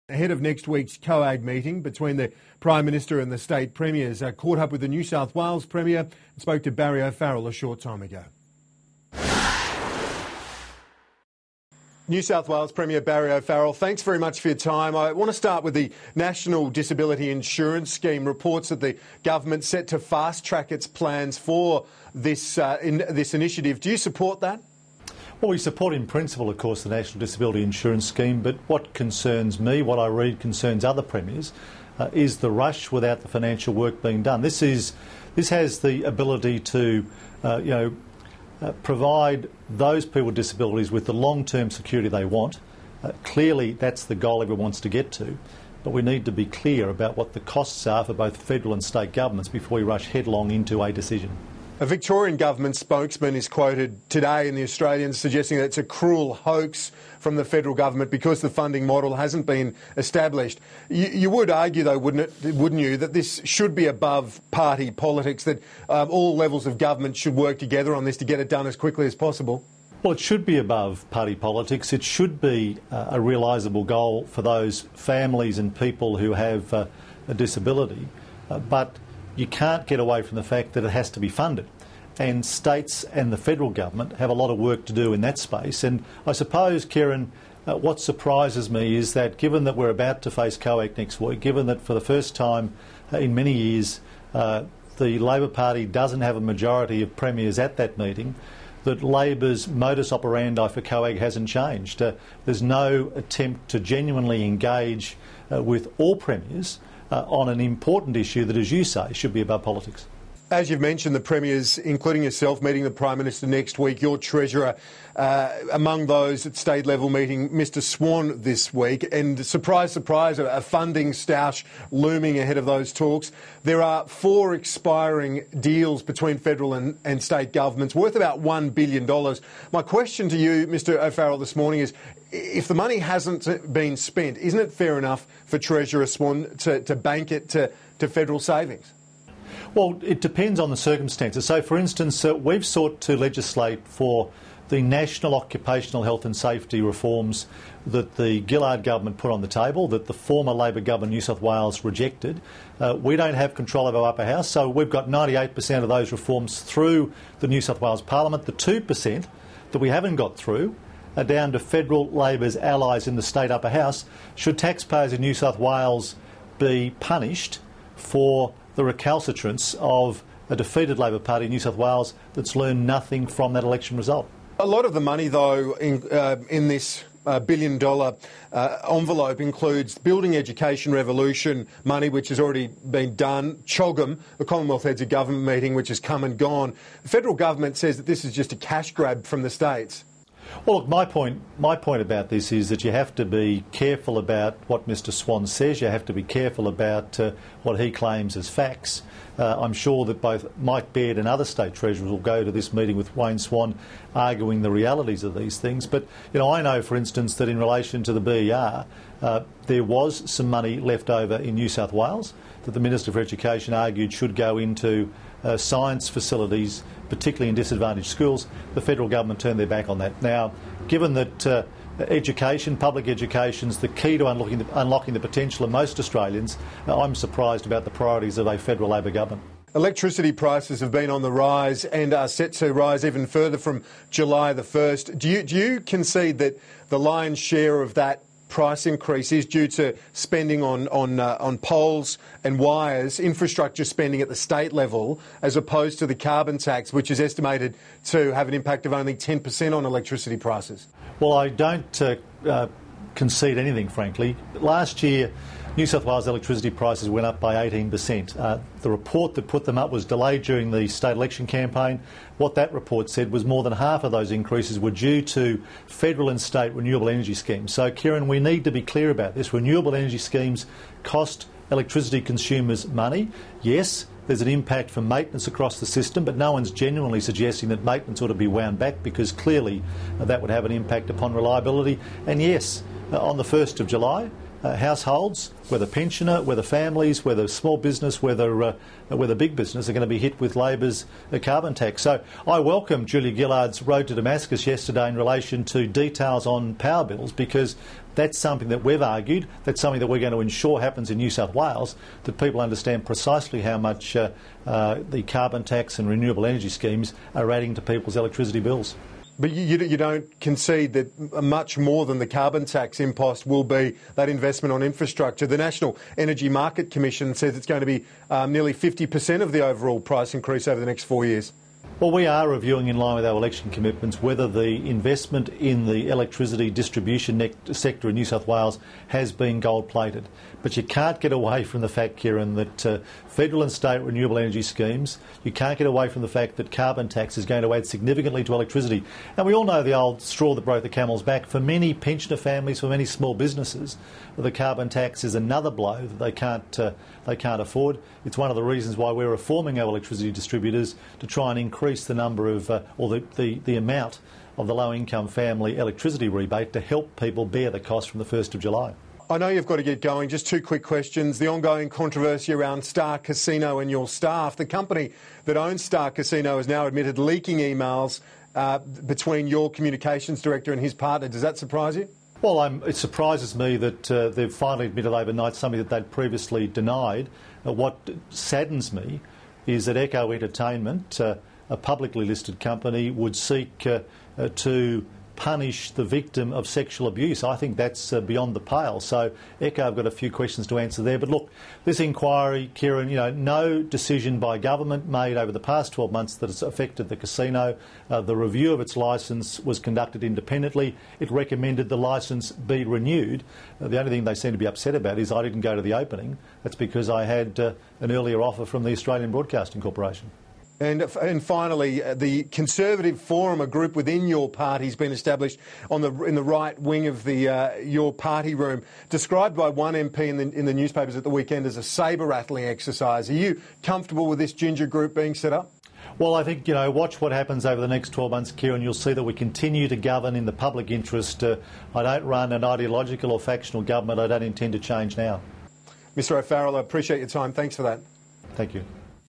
Ahead of next week's COAG meeting between the Prime Minister and the State Premiers, caught up with the New South Wales Premier and spoke to Barry O'Farrell a short time ago. New South Wales Premier Barry O'Farrell, thanks very much for your time. I want to start with the National Disability Insurance Scheme. Reports that the government set to fast-track its plans for this initiative. Do you support that? Well, we support in principle, of course, the National Disability Insurance Scheme, but what concerns me, what I read concerns other premiers, is the rush without the financial work being done. This has the ability to, provide those people with disabilities with the long-term security they want. Clearly, that's the goal everyone wants to get to, but we need to be clear about what the costs are for both federal and state governments before we rush headlong into a decision. A Victorian government spokesman is quoted today in The Australian suggesting that it's a cruel hoax from the federal government because the funding model hasn't been established. You would argue, though, wouldn't you, that this should be above party politics, that all levels of government should work together on this to get it done as quickly as possible? Well, it should be above party politics. It should be a realisable goal for those families and people who have a disability. But you can't get away from the fact that it has to be funded. And states and the federal government have a lot of work to do in that space. And I suppose, Kieran, what surprises me is that given that we're about to face COAG next week, given that for the first time in many years the Labor Party doesn't have a majority of premiers at that meeting, that Labor's modus operandi for COAG hasn't changed. There's no attempt to genuinely engage with all premiers on an important issue that, as you say, should be above politics. As you've mentioned, the Premiers, including yourself, meeting the Prime Minister next week, your Treasurer among those at state level meeting Mr Swan this week, and surprise, surprise, a funding stoush looming ahead of those talks. There are 4 expiring deals between federal and state governments worth about $1 billion. My question to you, Mr O'Farrell, this morning is, if the money hasn't been spent, isn't it fair enough for Treasurer Swan to bank it to federal savings? Well, it depends on the circumstances. So, for instance, we've sought to legislate for the national occupational health and safety reforms that the Gillard government put on the table, that the former Labor government New South Wales rejected. We don't have control of our upper house, so we've got 98% of those reforms through the New South Wales Parliament. The 2% that we haven't got through are down to federal Labor's allies in the state upper house. Should taxpayers in New South Wales be punished for the recalcitrance of a defeated Labor Party in New South Wales that's learned nothing from that election result? A lot of the money, though, in this $1 billion envelope includes Building Education Revolution money, which has already been done, CHOGM, the Commonwealth Heads of Government meeting, which has come and gone. The federal government says that this is just a cash grab from the states. Well, look, my point about this is that you have to be careful about what Mr Swan says. You have to be careful about what he claims as facts. I'm sure that both Mike Baird and other state treasurers will go to this meeting with Wayne Swan arguing the realities of these things. But, I know, for instance, that in relation to the BER, there was some money left over in New South Wales that the Minister for Education argued should go into science facilities, particularly in disadvantaged schools. The federal government turned their back on that. Now, given that education, public education, is the key to unlocking the potential of most Australians, I'm surprised about the priorities of a federal Labor government. Electricity prices have been on the rise and are set to rise even further from July the 1st. Do you concede that the lion's share of that price increase is due to spending on poles and wires, infrastructure spending at the state level, as opposed to the carbon tax, which is estimated to have an impact of only 10% on electricity prices? Well, I don't concede anything, frankly. Last year, New South Wales electricity prices went up by 18%. The report that put them up was delayed during the state election campaign. What that report said was more than half of those increases were due to federal and state renewable energy schemes. So, Kieran, we need to be clear about this. Renewable energy schemes cost electricity consumers money. Yes, there's an impact for maintenance across the system, but no one's genuinely suggesting that maintenance ought to be wound back, because clearly that would have an impact upon reliability. And yes, on the 1st of July, households, whether pensioner, whether families, whether small business, whether big business, are going to be hit with Labor's carbon tax. So I welcome Julia Gillard's Road to Damascus yesterday in relation to details on power bills, because that's something that we've argued, that's something that we're going to ensure happens in New South Wales, that people understand precisely how much the carbon tax and renewable energy schemes are adding to people's electricity bills. But you don't concede that much more than the carbon tax impost will be that investment on infrastructure. The National Energy Market Commission says it's going to be nearly 50% of the overall price increase over the next 4 years. Well, we are reviewing, in line with our election commitments, whether the investment in the electricity distribution sector in New South Wales has been gold-plated. But you can't get away from the fact, Kieran, that federal and state renewable energy schemes, you can't get away from the fact that carbon tax is going to add significantly to electricity. And we all know the old straw that broke the camel's back. For many pensioner families, for many small businesses, the carbon tax is another blow that they can't afford. It's one of the reasons why we're reforming our electricity distributors, to try and increase the number of, or the amount of the low-income family electricity rebate to help people bear the cost from the 1st of July. I know you've got to get going. Just two quick questions. The ongoing controversy around Star Casino and your staff. The company that owns Star Casino has now admitted leaking emails between your communications director and his partner. Does that surprise you? Well, it surprises me that they've finally admitted overnight something that they'd previously denied. What saddens me is that Echo Entertainment, a publicly listed company, would seek to punish the victim of sexual abuse. I think that's beyond the pale. So Echo have got a few questions to answer there. But look, this inquiry, Kieran, no decision by government made over the past 12 months that has affected the casino. The review of its licence was conducted independently. It recommended the licence be renewed. The only thing they seem to be upset about is I didn't go to the opening. That's because I had an earlier offer from the Australian Broadcasting Corporation. And finally, the Conservative Forum, a group within your party, has been established in the right wing of your party room, described by one MP in the newspapers at the weekend as a sabre-rattling exercise. Are you comfortable with this ginger group being set up? Well, I think, watch what happens over the next 12 months, Kieran. You'll see that we continue to govern in the public interest. I don't run an ideological or factional government. I don't intend to change now. Mr O'Farrell, I appreciate your time. Thanks for that. Thank you.